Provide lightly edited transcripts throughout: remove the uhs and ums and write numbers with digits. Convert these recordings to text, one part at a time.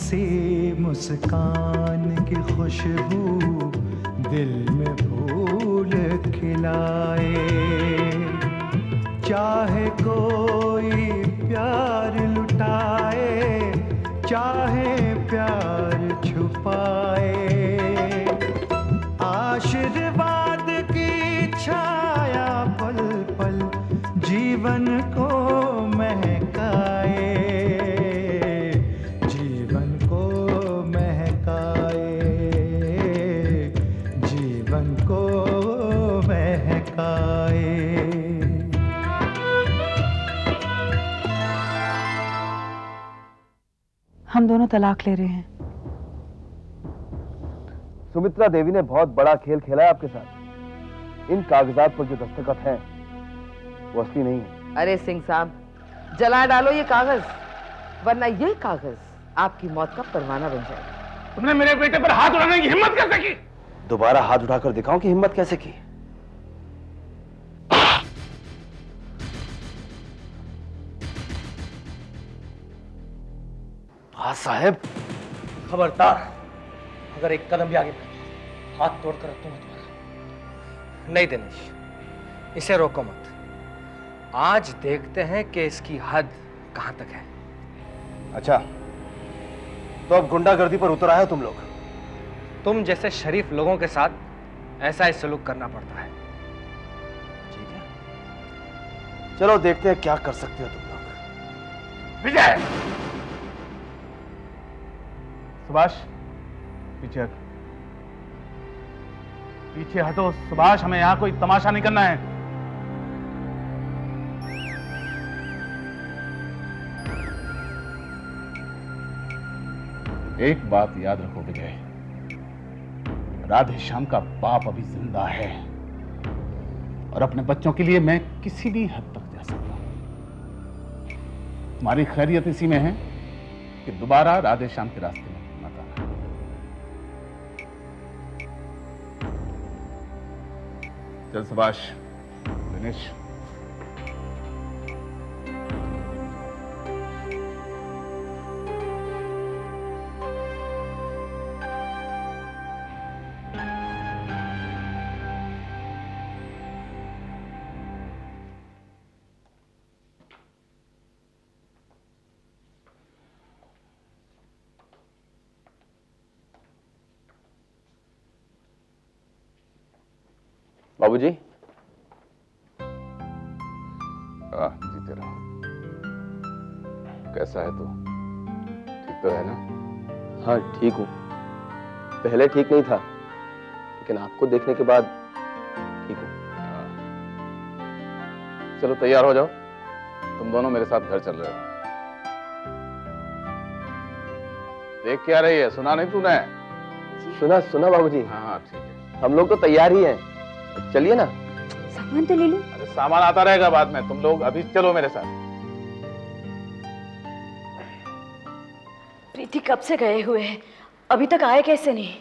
सी मुस्कान की खुशबू दिल में फूल खिलाए। चाहे कोई प्यार लुटाए, चाहे प्यार छुपाए, आशीर्वाद की छाया पल पल जीवन को महकाए, जीवन को महकाए, जीवन को महकाए। हम दोनों तलाक ले रहे हैं। सुमित्रा देवी ने बहुत बड़ा खेल खेला है आपके साथ। इन कागजात पर जो दस्तखत हैं वो असली नहीं है। अरे सिंह साहब, जला डालो ये कागज, वरना ये कागज आपकी मौत का परवाना बन जाएगा। तुमने मेरे बेटे पर हाथ उठाने की हिम्मत कैसे की? दोबारा हाथ उठाकर दिखाऊं कि हिम्मत कैसे की। हाँ साहब, खबरदार, अगर एक कदम भी आगे बढ़े हाथ तोड़कर रखूंगा तुम्हारा। नहीं दिनेश, इसे रोको मत। आज देखते हैं कि इसकी हद कहां तक है। अच्छा, तो अब गुंडागर्दी पर उतर आए हो तुम लोग? तुम जैसे शरीफ लोगों के साथ ऐसा ही सलूक करना पड़ता है। ठीक है, चलो देखते हैं क्या कर सकते हो तुम लोग। विजय! सुभाष, पीछे हट। पीछे हटो सुभाष, हमें यहां कोई तमाशा नहीं करना है। एक बात याद रखो विजय, राधेश्याम का बाप अभी जिंदा है और अपने बच्चों के लिए मैं किसी भी हद तक जा सकता हूं। तुम्हारी खैरियत इसी में है कि दोबारा राधेश्याम के रास्ते में मत आना। चल सुभाष, दिनेश। बाबूजी। जीते रहो। कैसा है तू? ठीक तो है ना? हाँ ठीक हूँ। पहले ठीक नहीं था, लेकिन आपको देखने के बाद ठीक हूँ। चलो तैयार हो जाओ, तुम दोनों मेरे साथ घर चल रहे हो। देख क्या रही है? सुना नहीं तूने? सुना सुना बाबूजी। हाँ ठीक है, हम लोग तो तैयार ही हैं, चलिए ना। सामान तो ले लो। अरे सामान आता रहेगा बाद में, तुम लोग अभी चलो मेरे साथ। प्रीति कब से गए हुए हैं, अभी तक आए कैसे नहीं?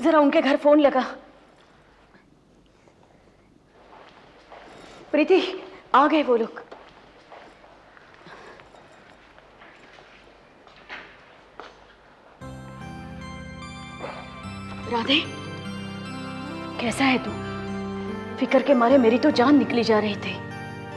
जरा उनके घर फोन लगा। प्रीति, आ गए वो लोग। राधे, कैसा है तू? फिक्र के मारे मेरी तो जान निकली जा रही थी।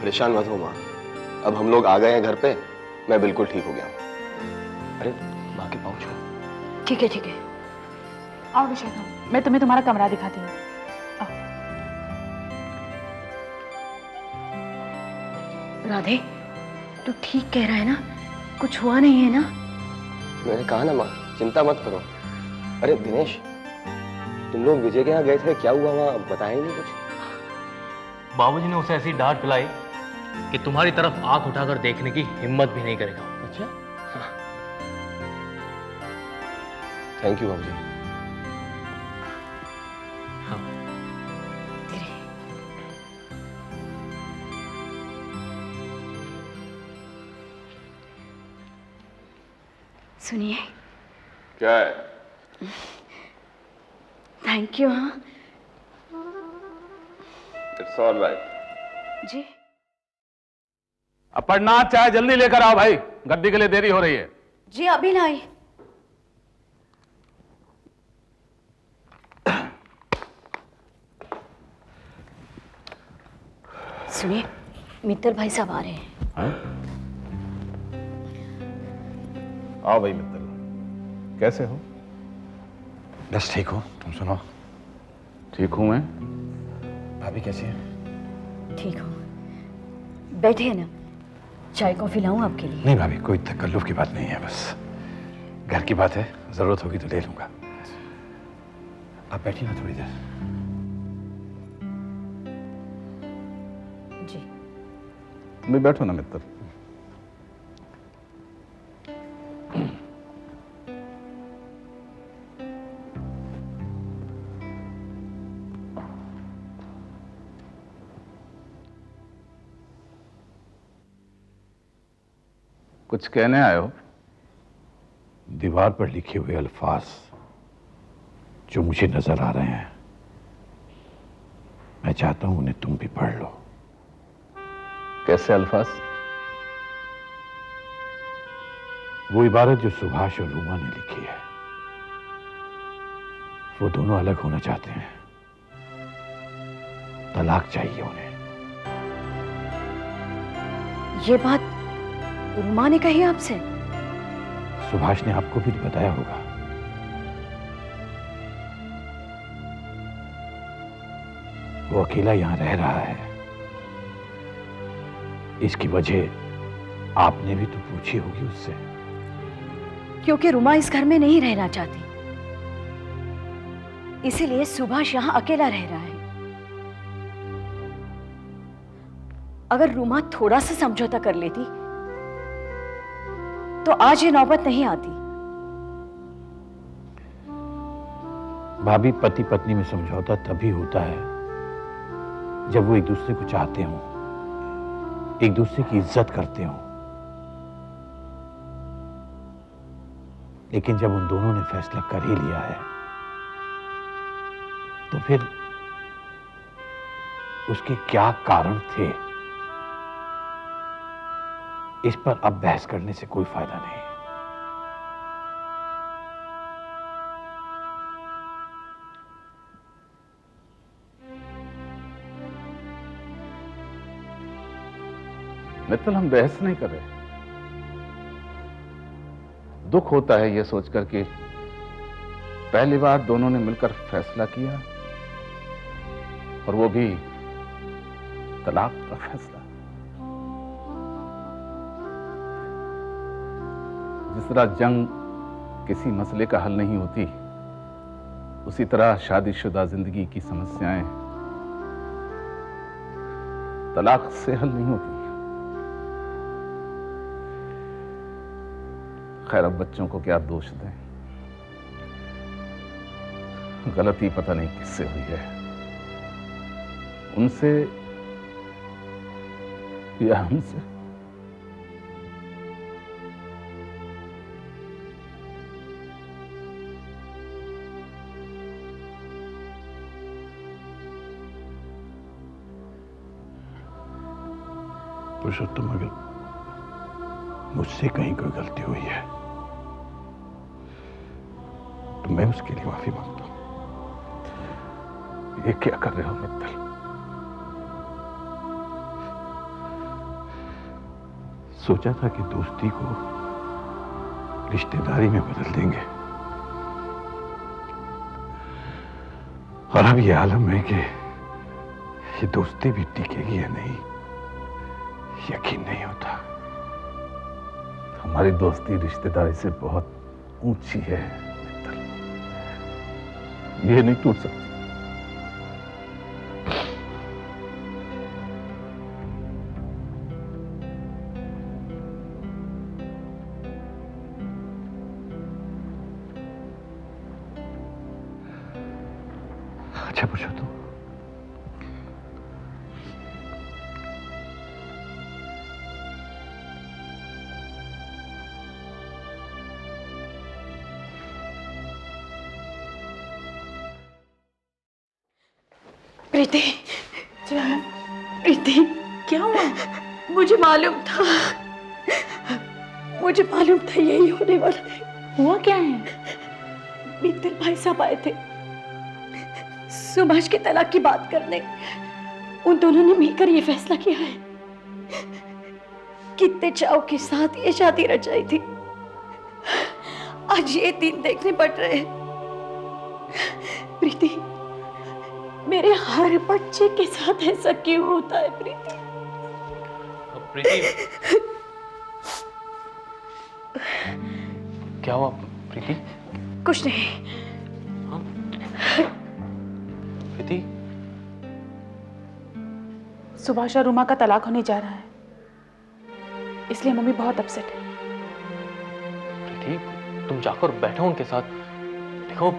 परेशान मत हो माँ, अब हम लोग आ गए हैं घर पे, मैं बिल्कुल ठीक हो गया। अरे माँ के पाँव छू। ठीक है ठीक है। आओ विशाखा, मैं तुम्हें तुम्हारा कमरा दिखाती हूँ। राधे, तू ठीक कह रहा है ना? कुछ हुआ नहीं है ना? मैंने कहा ना माँ, चिंता मत करो। अरे दिनेश, तुम लोग विजय के यहाँ गए थे, क्या हुआ वहाँ बताया ही नहीं कुछ? बाबूजी ने उसे ऐसी डांट पिलाई कि तुम्हारी तरफ आंख उठाकर देखने की हिम्मत भी नहीं करेगा। अच्छा, थैंक यू बाबूजी। हाँ। सुनिए। क्या है? Thank you. हाँ इट्स ऑल राइट। जी। अपर्णा, चाय जल्दी लेकर आओ भाई, गद्दी के लिए देरी हो रही है। जी अभी लाई। सुनिए, मित्तल भाई साहब आ रहे हैं। हाँ? आओ भाई मित्तल, कैसे हो? बस ठीक हूँ, तुम सुनाओ। ठीक हूँ मैं। भाभी कैसी है? ठीक हूँ, बैठिए ना, चाय कॉफी लाऊं आपके लिए? नहीं भाभी, कोई तकल्लुफ की बात नहीं है, बस घर की बात है, जरूरत होगी तो ले लूंगा। आप बैठिए ना थोड़ी देर। जी। तुम भी बैठो ना मित्तल। कुछ कहने आए हो? दीवार पर लिखे हुए अल्फाज जो मुझे नजर आ रहे हैं, मैं चाहता हूं उन्हें तुम भी पढ़ लो। कैसे अल्फाज? वो इबारत जो सुभाष और रूमा ने लिखी है, वो दोनों अलग होना चाहते हैं, तलाक चाहिए उन्हें। ये बात रूमा ने कही आपसे? सुभाष ने आपको भी बताया होगा। वो अकेला यहां रह रहा है, इसकी वजह आपने भी तो पूछी होगी उससे। क्योंकि रूमा इस घर में नहीं रहना चाहती, इसीलिए सुभाष यहां अकेला रह रहा है। अगर रूमा थोड़ा सा समझौता कर लेती तो आज ये नौबत नहीं आती। भाभी, पति पत्नी में समझौता तभी होता है जब वो एक दूसरे को चाहते हों, एक दूसरे की इज्जत करते हों। लेकिन जब उन दोनों ने फैसला कर ही लिया है तो फिर उसके क्या कारण थे, इस पर अब बहस करने से कोई फायदा नहीं। मित्तल, हम बहस नहीं कर रहे। दुख होता है यह सोचकर कि पहली बार दोनों ने मिलकर फैसला किया, और वो भी तलाक का फैसला। जिस तरह जंग किसी मसले का हल नहीं होती, उसी तरह शादीशुदा जिंदगी की समस्याएं तलाक से हल नहीं होती। खैर, अब बच्चों को क्या दोष दें, गलती पता नहीं किससे हुई है, उनसे या हमसे। पुरुषोत्तम, अगर मुझसे कहीं कोई गलती हुई है तो मैं उसके लिए माफी मांगता हूं। ये क्या कर रहे हो मित्तल? सोचा था कि दोस्ती को रिश्तेदारी में बदल देंगे, और अब ये आलम है कि ये दोस्ती भी टिकेगी या नहीं, यकीन नहीं होता। हमारी दोस्ती रिश्तेदारी से बहुत ऊंची है मित्तल, ये नहीं टूट सकती। अच्छा पुरुषोत्तम, प्रीति, प्रीति, क्या हुआ? मुझे मालूम था यही होने वाला है। हुआ क्या है? मित्तल भाई साहब आए थे सुभाष के तलाक की बात करने। उन दोनों ने मिलकर ये फैसला किया है। कितने चाव के साथ ये शादी रचाई थी, आज ये दिन देखने पड़ रहे हैं। प्रीति, मेरे हर बच्चे के साथ ऐसा क्यों होता है प्रीति? प्रीति, क्या हुआ प्रीति? कुछ नहीं। प्रीति, सुभाष और रुमा का तलाक होने जा रहा है, इसलिए मम्मी बहुत अपसेट है। प्रीति, तुम जाकर बैठो उनके साथ। देखो,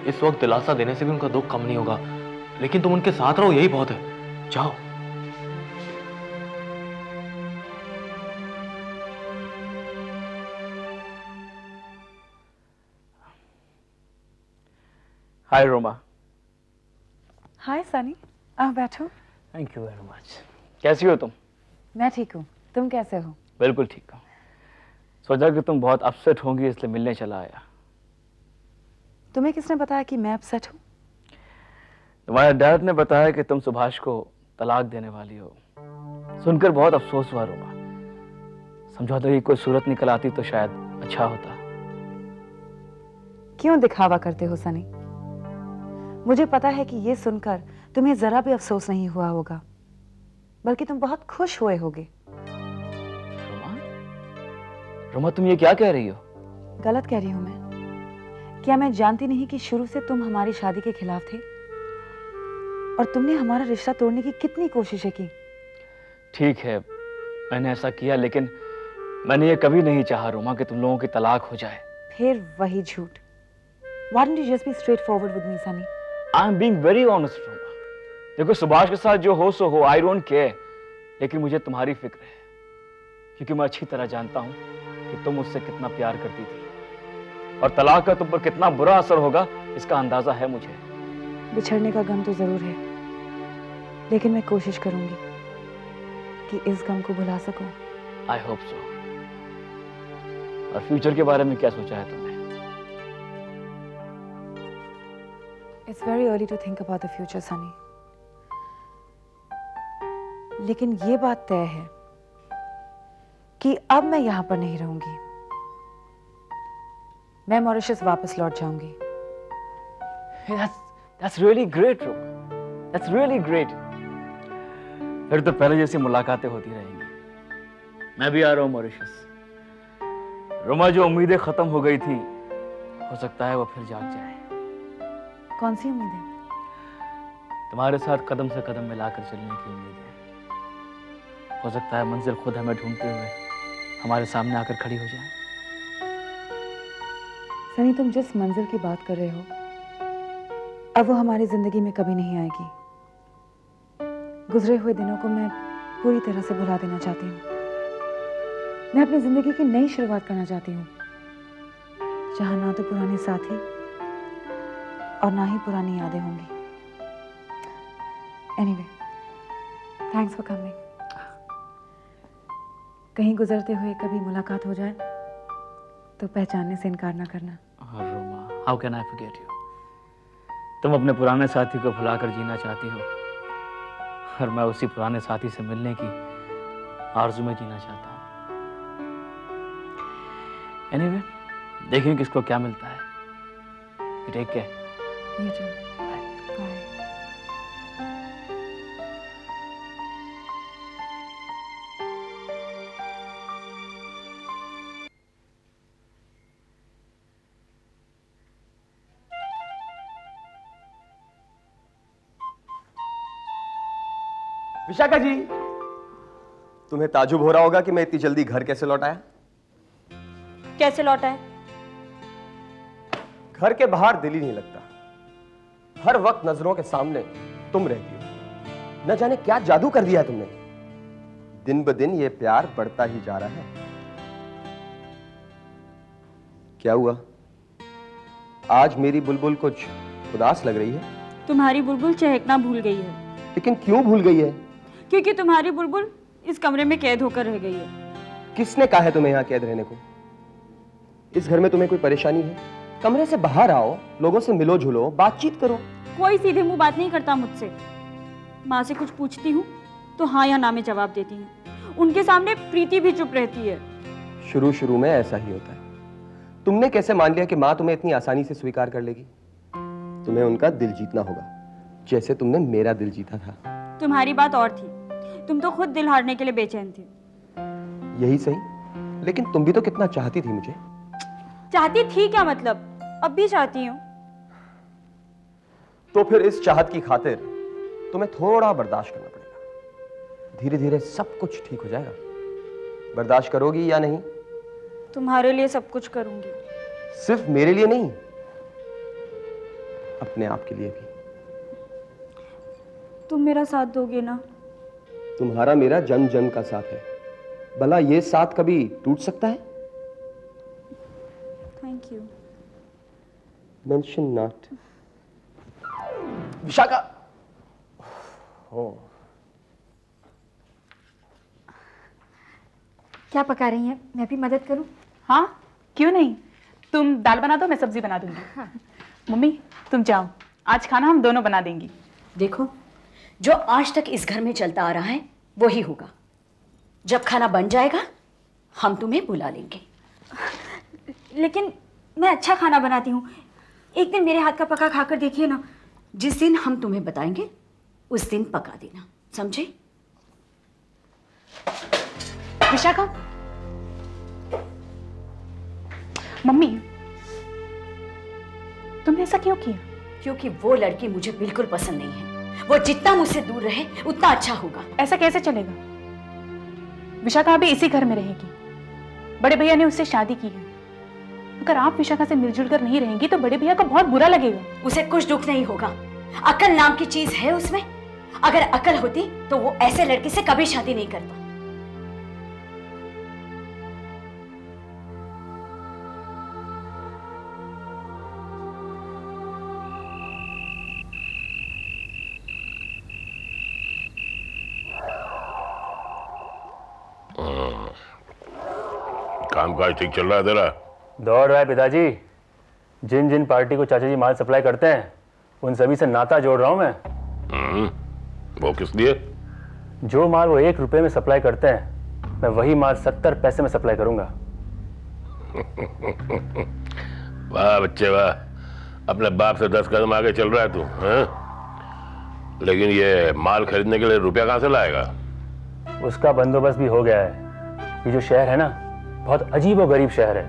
इस वक्त दिलासा देने से भी उनका दुख कम नहीं होगा, लेकिन तुम उनके साथ रहो, यही बहुत है। जाओ। हाय रोमा। हाय सनी, आप बैठो। Thank you very much. कैसी हो तुम? मैं ठीक हूँ, तुम कैसे हो? बिल्कुल ठीक हूँ। सोचा कि तुम बहुत अपसेट होंगी, इसलिए मिलने चला आया। तुम्हें किसने बताया कि मैं अपसेट हूँ? तुम्हारे डैड ने बताया कि तुम सुभाष को तलाक देने वाली हो। सुनकर बहुत अफसोस हुआ रोमा। समझौते की कोई सूरत निकल आती तो शायद अच्छा होता। क्यों दिखावा करते हो सनी? मुझे पता है कि ये सुनकर तुम्हें जरा भी अफसोस नहीं हुआ होगा, बल्कि तुम बहुत खुश हुए होगे। रोमा, रोमा तुम ये क्या कह रही हो? गलत कह रही हूं मैं? क्या मैं जानती नहीं कि शुरू से तुम हमारी शादी के खिलाफ थे और तुमने हमारा रिश्ता तोड़ने की कितनी कोशिशें की? ठीक है, मैंने ऐसा किया, लेकिन मैंने ये कभी नहीं चाहा रोमा कि तुम लोगों की तलाक हो जाए। फिर वही झूठ। Why don't you just be straightforward with me, Sunny? I'm being very honest, Roma. देखो, सुभाष के साथ जो हो सो हो, I don't care, लेकिन मुझे तुम्हारी फिक्र है, क्योंकि मैं अच्छी तरह जानता हूं कि तुम मुझसे कितना प्यार करती थी और तलाक का तुम पर कितना बुरा असर होगा, इसका अंदाजा है मुझे। बिछड़ने का गम तो जरूर है, लेकिन मैं कोशिश करूंगी कि इस गम को भुला सकूं। I hope so। और फ्यूचर के बारे में क्या सोचा है तुमने? It's very early to think about the future, Sunny। लेकिन ये बात तय है कि अब मैं यहां पर नहीं रहूंगी। मैं मॉरिशस वापस लौट जाऊंगी। That's really great, Roma। That's really great। फिर तो पहले जैसी मुलाकातें होती रहेंगी। मैं भी आ रहा हूं मॉरिशस। रोमा, जो उम्मीदें खत्म हो गई थी, हो सकता है वो फिर जाग जाए। कौन सी उम्मीदें? तुम्हारे साथ कदम से कदम मिलाकर चलने की उम्मीद है। हो सकता है मंजिल खुद हमें ढूंढते हुए हमारे सामने आकर खड़ी हो जाए। सनी, तुम जिस मंजिल की बात कर रहे हो, अब वो हमारी जिंदगी में कभी नहीं आएगी। गुजरे हुए दिनों को मैं पूरी तरह से भुला देना चाहती हूँ। मैं अपनी जिंदगी की नई शुरुआत करना चाहती हूँ, जहां ना तो पुराने साथी और ना ही पुरानी यादें होंगी। Anyway, thanks for coming. कहीं गुजरते हुए कभी मुलाकात हो जाए तो पहचानने से इनकार ना करना। Roma, how can I forget you? तुम अपने पुराने साथी को भुलाकर जीना चाहती हो और मैं उसी पुराने साथी से मिलने की आरज़ू में जीना चाहता हूँ। एनीवे, देखें किसको क्या मिलता है। Take care. You too. Bye. Vishakha ji, तुम्हें ताजुब हो रहा होगा कि मैं इतनी जल्दी घर कैसे लौट आया। कैसे लौटा है? घर के बाहर दिल ही नहीं लगता। हर वक्त नजरों के सामने तुम रहती हो। न जाने क्या जादू कर दिया तुमने। दिन ब दिन ये प्यार बढ़ता ही जा रहा है। क्या हुआ? आज मेरी बुलबुल कुछ उदास लग रही है। तुम्हारी बुलबुल चहकना भूल गई है। लेकिन क्यों भूल गई है? क्योंकि तुम्हारी बुलबुल इस कमरे में कैद होकर रह गई है। किसने कहा है तुम्हें यहाँ कैद रहने को? इस घर में तुम्हें कोई परेशानी है? कमरे से बाहर आओ, लोगों से मिलो जुलो, बातचीत करो। कोई सीधे मुंह बात नहीं करता मुझसे। माँ से कुछ पूछती हूँ तो हाँ या ना में जवाब देती हैं। उनके सामने प्रीति भी चुप रहती है। शुरू शुरू में ऐसा ही होता है। तुमने कैसे मान लिया कि माँ तुम्हें इतनी आसानी से स्वीकार कर लेगी? तुम्हें उनका दिल जीतना होगा, जैसे तुमने मेरा दिल जीता था। तुम्हारी बात और थी, तुम तो खुद दिल हारने के लिए बेचैन थे। यही सही, लेकिन तुम भी तो कितना चाहती थी मुझे। चाहती थी क्या मतलब? अब भी चाहती हूँ। तो फिर इस चाहत की खातिर तुम्हें थोड़ा बर्दाश्त करना पड़ेगा। धीरे धीरे सब कुछ ठीक हो जाएगा। बर्दाश्त करोगी या नहीं? तुम्हारे लिए सब कुछ करूंगी। सिर्फ मेरे लिए नहीं, अपने आप के लिए भी। तुम मेरा साथ दोगे ना? तुम्हारा मेरा जन्म जन्म का साथ है। भला ये साथ कभी टूट सकता है? Thank you. Mention not. Vishakha. क्या पका रही हैं? मैं भी मदद करूं? हाँ, क्यों नहीं। तुम दाल बना दो, मैं सब्जी बना दूंगी। हाँ। मम्मी तुम जाओ, आज खाना हम दोनों बना देंगी। देखो, जो आज तक इस घर में चलता आ रहा है वो ही होगा। जब खाना बन जाएगा हम तुम्हें बुला लेंगे। लेकिन मैं अच्छा खाना बनाती हूँ, एक दिन मेरे हाथ का पका खाकर देखिए ना। जिस दिन हम तुम्हें बताएंगे उस दिन पका देना, समझे? विशाखा। मम्मी तुमने ऐसा क्यों किया? क्योंकि वो लड़की मुझे बिल्कुल पसंद नहीं है। वो जितना मुझसे दूर रहे उतना अच्छा होगा। ऐसा कैसे चलेगा? विशाखा अभी इसी घर में रहेगी। बड़े भैया ने उससे शादी की है। अगर आप विशाखा से मिलजुल कर नहीं रहेंगी तो बड़े भैया को बहुत बुरा लगेगा। उसे कुछ दुख नहीं होगा। अकल नाम की चीज है उसमें। अगर अकल होती तो वो ऐसे लड़के से कभी शादी नहीं करता। कामकाज ठीक चल रहा है तेरा? दौड़ रहा है पिताजी। जिन जिन पार्टी को चाचा जी माल सप्लाई करते हैं उन सभी से नाता जोड़ रहा हूं मैं। वो किस लिए? जो माल वो 1 रुपए में सप्लाई करते हैं मैं वही माल 70 पैसे में सप्लाई करूंगा। वाह बच्चे वाह, अपने बाप से 10 कदम आगे चल रहा है तू। हाँ? लेकिन ये माल खरीदने के लिए रुपया कहां से लाएगा? उसका बंदोबस्त भी हो गया है। ये जो शहर है ना, बहुत अजीब और गरीब शहर है।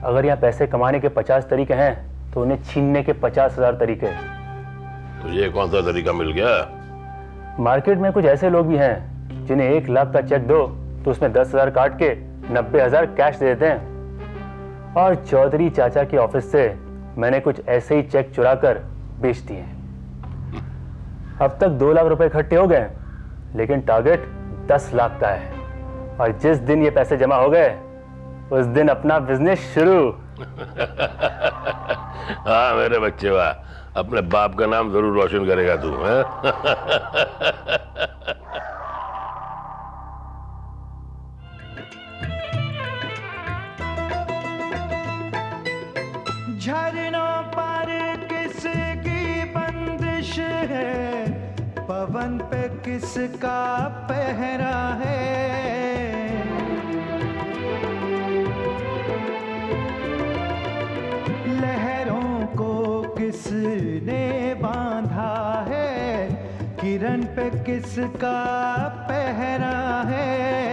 अगर यहाँ पैसे कमाने के 50 तरीके हैं तो उन्हें छीनने के 50,000 तरीके। तो ये कौन सा तरीका मिल गया? मार्केट में कुछ ऐसे लोग भी हैं जिन्हें 1 लाख का चेक दो तो उसमें 10,000 काट के 90,000 कैश दे देते हैं। और चौधरी चाचा के ऑफिस से मैंने कुछ ऐसे ही चेक चुरा कर बेच दिए। अब तक 2 लाख रुपए इकट्ठे हो गए, लेकिन टारगेट 10 लाख का है। और जिस दिन ये पैसे जमा हो गए उस दिन अपना बिजनेस शुरू। हाँ मेरे बच्चे वाह, अपने बाप का नाम जरूर रोशन करेगा तू। झरनों पर किसकी बंदिश है, पवन पे किसका पहरा है। लहरों को किसने बांधा है, किरण पे किसका पहरा है।